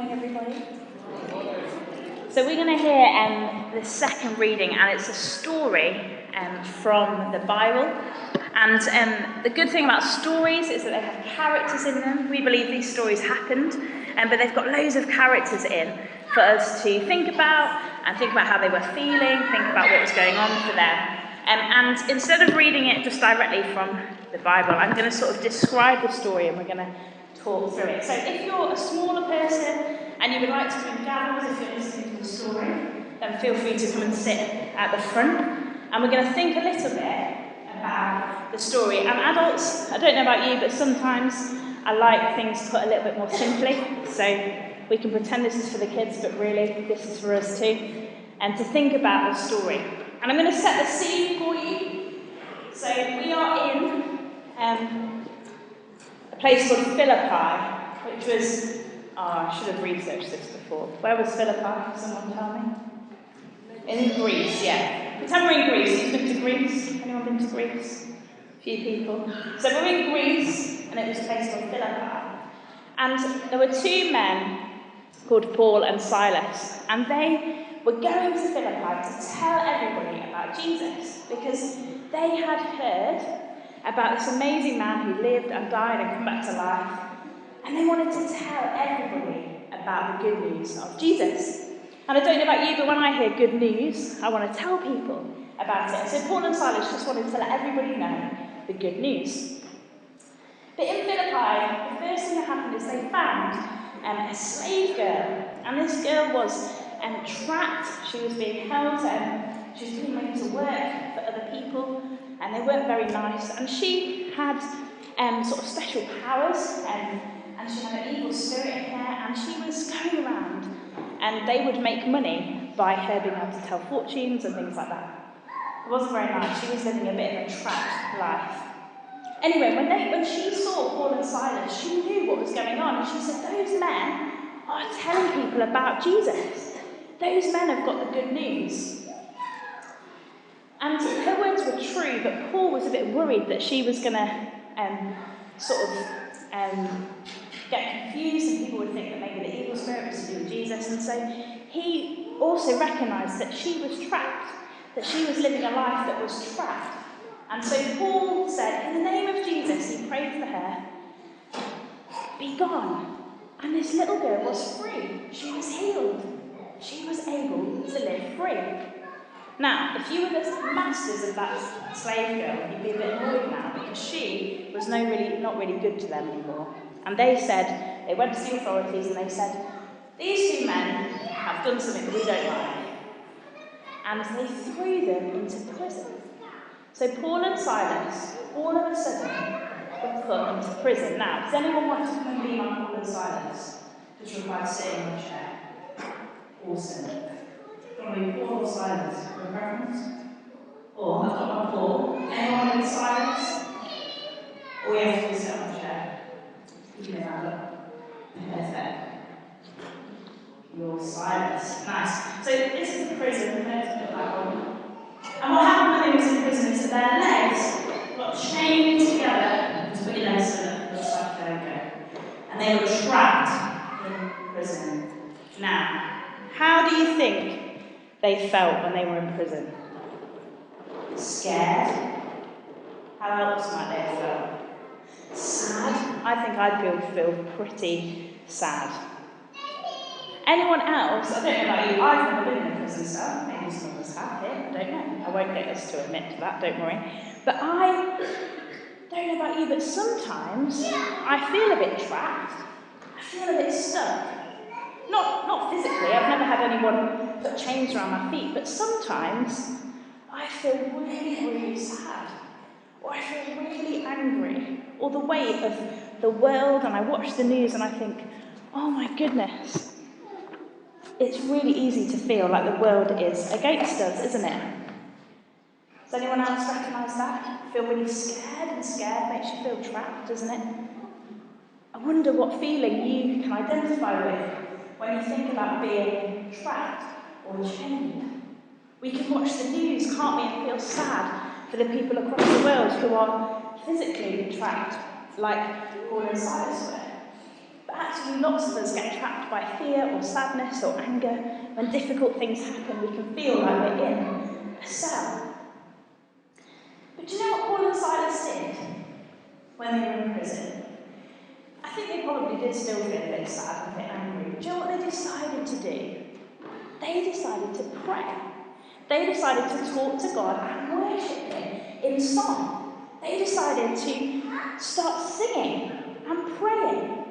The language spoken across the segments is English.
morning, everybody. So we're going to hear the second reading, and it's a story from the Bible. And the good thing about stories is that they have characters in them. We believe these stories happened, but they've got loads of characters in for us to think about, and think about how they were feeling, think about what was going on for them. And instead of reading it just directly from the Bible, I'm going to sort of describe the story, and we're going to talk through it. So if you're a smaller person and you would like to come and gather if you're listening to the story, then feel free to come and sit at the front. And we're going to think a little bit about the story. And adults, I don't know about you, but sometimes I like things put a little bit more simply. So we can pretend this is for the kids, but really this is for us too. And to think about the story. And I'm going to set the scene for you. So we are in a place called Philippi, which was, I should have researched this before. Where was Philippi? Can someone tell me? In Greece, yeah. Pretend we're in Greece. Who's been to Greece? Anyone been to Greece? A few people. So we're in Greece, and it was a place called Philippi. And there were two men called Paul and Silas, and they were going to Philippi to tell everybody about Jesus, because they had heard about this amazing man who lived and died and come back to life, and they wanted to tell everybody about the good news of Jesus. And I don't know about you, but when I hear good news, I want to tell people about it. So Paul and Silas just wanted to let everybody know the good news. But in Philippi, the first thing that happened is they found a slave girl, and this girl was trapped. She was being held, she was being made to work for other people, and they weren't very nice. And she had sort of special powers, and she had an evil spirit in her, and she was going around, and they would make money by her being able to tell fortunes and things like that. It wasn't very nice. She was living a bit of a trapped life. Anyway, when she saw Paul and Silas, she knew what was going on, and she said, those men are telling people about Jesus. Those men have got the good news. And her words were true, but Paul was a bit worried that she was going to get confused, and people would think that maybe the evil spirit was to do with Jesus. And so he also recognised that she was trapped, that she was living a life that was trapped. And so Paul said, in the name of Jesus, he prayed for her, be gone. And this little girl was free. She was healed. She was able to live free. Now, if you were the masters of that slave girl, you'd be a bit annoyed now, because she was not really good to them anymore. And they went to the authorities and they said, these two men have done something that we don't like. And they threw them into prison. So Paul and Silas, all of a sudden, were put into prison. Now, does anyone want to come and be on Paul and Silas? Just require sitting on a chair. Awesome. Do you want to be Paul or Silas? For a preference? Or I've got my Paul. Anyone want to be Silas? Or we have to sit on a chair? You can have up. Perfect. You're Silas. Nice. So this is the prison. Let's put that on. And what happened when they was in prison is that their legs got chained together. Just put your legs so that looks like there we go. And they were trapped in prison. Now, how do you think they felt when they were in prison? Scared? How else might they have felt? Sad? I think I'd feel pretty sad. Anyone else? I don't know about you, I've never been in a prison cell. Maybe some of us have here, I don't know. I won't get us to admit to that, don't worry. But I don't know about you, but sometimes I feel a bit trapped. I feel a bit stuck. Not physically, I've never had anyone put chains around my feet, but sometimes I feel really, really sad. Or I feel really angry. Or the weight of the world, and I watch the news and I think, oh my goodness. It's really easy to feel like the world is against us, isn't it? Does anyone else recognise that? Feel really scared, and scared makes you feel trapped, doesn't it? I wonder what feeling you can identify with when you think about being trapped or chained. We can watch the news, can't we, and feel sad for the people across the world who are physically trapped, like Paul and Silas were. But actually lots of us get trapped by fear or sadness or anger. When difficult things happen, we can feel like we're in a cell. But do you know what Paul and Silas did when they were in prison? I think they probably did still feel a bit sad and a bit angry. But do you know what they decided to do? They decided to pray. They decided to talk to God and worship Him in song. They decided to start singing and praying.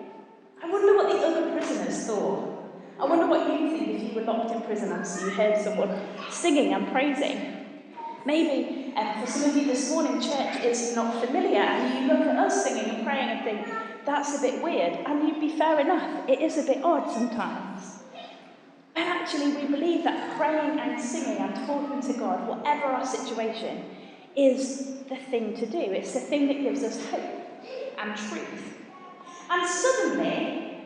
I wonder what the other prisoners thought. I wonder what you think if you were locked in prison and so you heard someone singing and praising. Maybe for some of you this morning, church is not familiar, and you look at us singing and praying and think, that's a bit weird. And you'd be fair enough, it is a bit odd sometimes. But actually, we believe that praying and singing and talking to God, whatever our situation, is the thing to do. It's the thing that gives us hope and truth. And suddenly,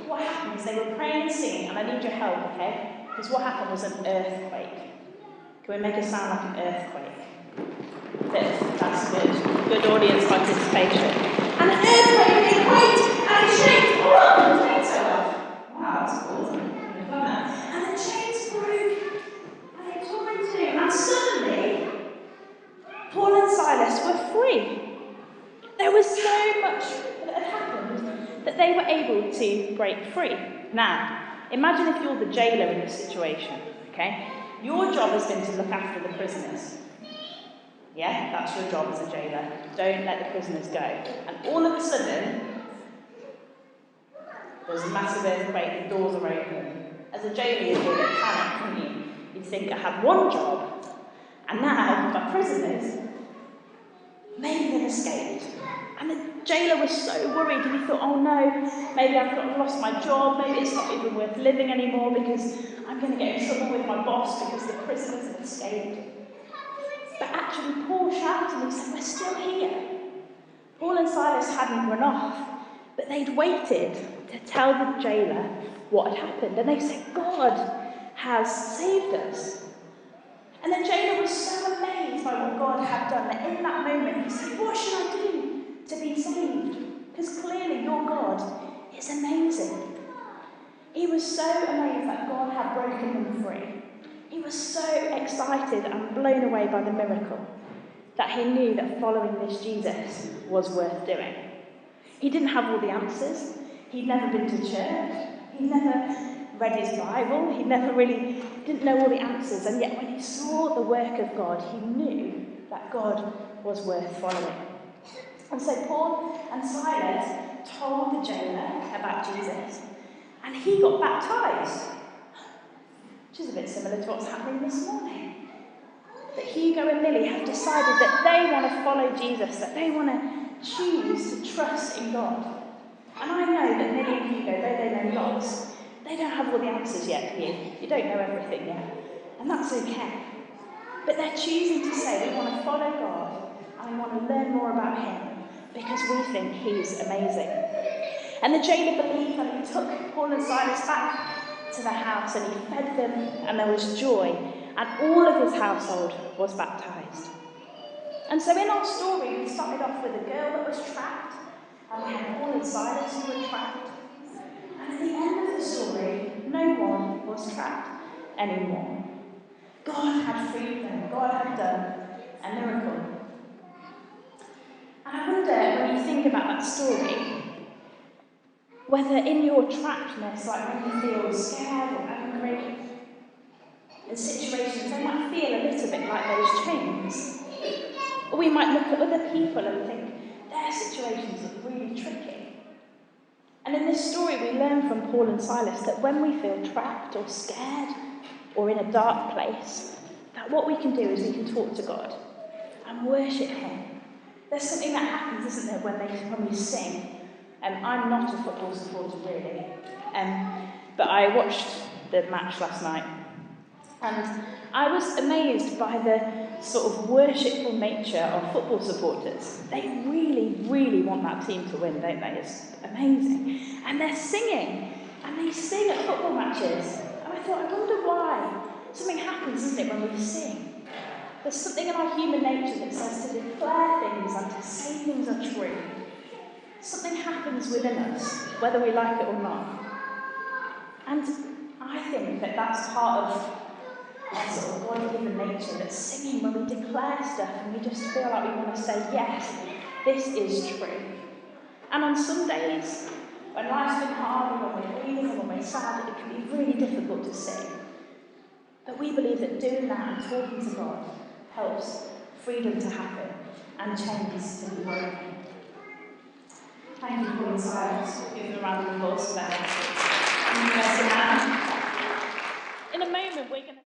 what happened is they were praying and singing, and I need your help, okay? Because what happened was an earthquake. Can we make it sound like an earthquake? That's good. Good audience participation. And an earthquake, and it quaked, and it shaked. Oh, the chains fell off. Wow, that's cool. And the chains broke, and they tore in two. And suddenly, Paul and Silas were free. There was so much that had happened that they were able to break free. Now, imagine if you're the jailer in this situation, okay? Your job has been to look after the prisoners. Yeah, that's your job as a jailer. Don't let the prisoners go. And all of a sudden, there's a massive earthquake, the doors are open. As a jailer, you'd be a bit panicked, wouldn't you? You'd think, I had one job, and now my prisoners, maybe they've escaped. And the jailer was so worried, and he thought, oh no, maybe I've lost my job, maybe it's not even worth living anymore because I'm going to get in trouble with my boss because the prisoners have escaped. But actually, Paul shouted and he said, we're still here. Paul and Silas hadn't run off, but they'd waited to tell the jailer what had happened. And they said, God has saved us. And the jailer was so amazed by what God had done that in that moment he said, what should I do to be saved? Because clearly your God is amazing. He was so amazed that God had broken them free. He was so excited and blown away by the miracle that he knew that following this Jesus was worth doing. He didn't have all the answers. He'd never been to church. He'd never read his Bible. He never really didn't know all the answers. And yet when he saw the work of God, he knew that God was worth following. And so Paul and Silas told the jailer about Jesus, and he got baptized, which is a bit similar to what's happening this morning. That Hugo and Millie have decided that they want to follow Jesus, that they want to choose to trust in God. And I know that Millie and Hugo, though they know lots, they don't have all the answers yet, do you? You don't know everything yet. And that's okay. But they're choosing to say, we want to follow God and we want to learn more about Him because we think He's amazing. And the jailer believed, and he took Paul and Silas back to the house and he fed them, and there was joy, and all of his household was baptized. And so in our story, we started off with a girl that was trapped, and we had Paul and Silas who were trapped. And at the end of the story, no one was trapped anymore. God had freed them. God had done a miracle. And I wonder, when you think about that story, whether in your trappedness, like when you feel scared or angry, in situations, they might feel a little bit like those chains. Or we might look at other people and think, their situations are really tricky. And in this story, we learn from Paul and Silas that when we feel trapped or scared or in a dark place, that what we can do is we can talk to God and worship Him. There's something that happens, isn't there, when we sing. I'm not a football supporter, really. But I watched the match last night. And I was amazed by the sort of worshipful nature of football supporters. They really, really want that team to win, don't they? It's amazing. And they're singing. And they sing at football matches. And I thought, I wonder why. Something happens, isn't it, when we sing? There's something in our human nature that says to declare things and to say things are true. something happens within us, whether we like it or not. And I think that that's part of our sort of God-given nature, that singing, when we declare stuff and we just feel like we want to say, yes, this is true. And on some days, when life's been hard, when we're grieving and when we're sad, it can be really difficult to sing. But we believe that doing that and talking to God helps freedom to happen and chains to be broken. Thank you for your silence. Give them a round of applause for that. In a moment, we're going to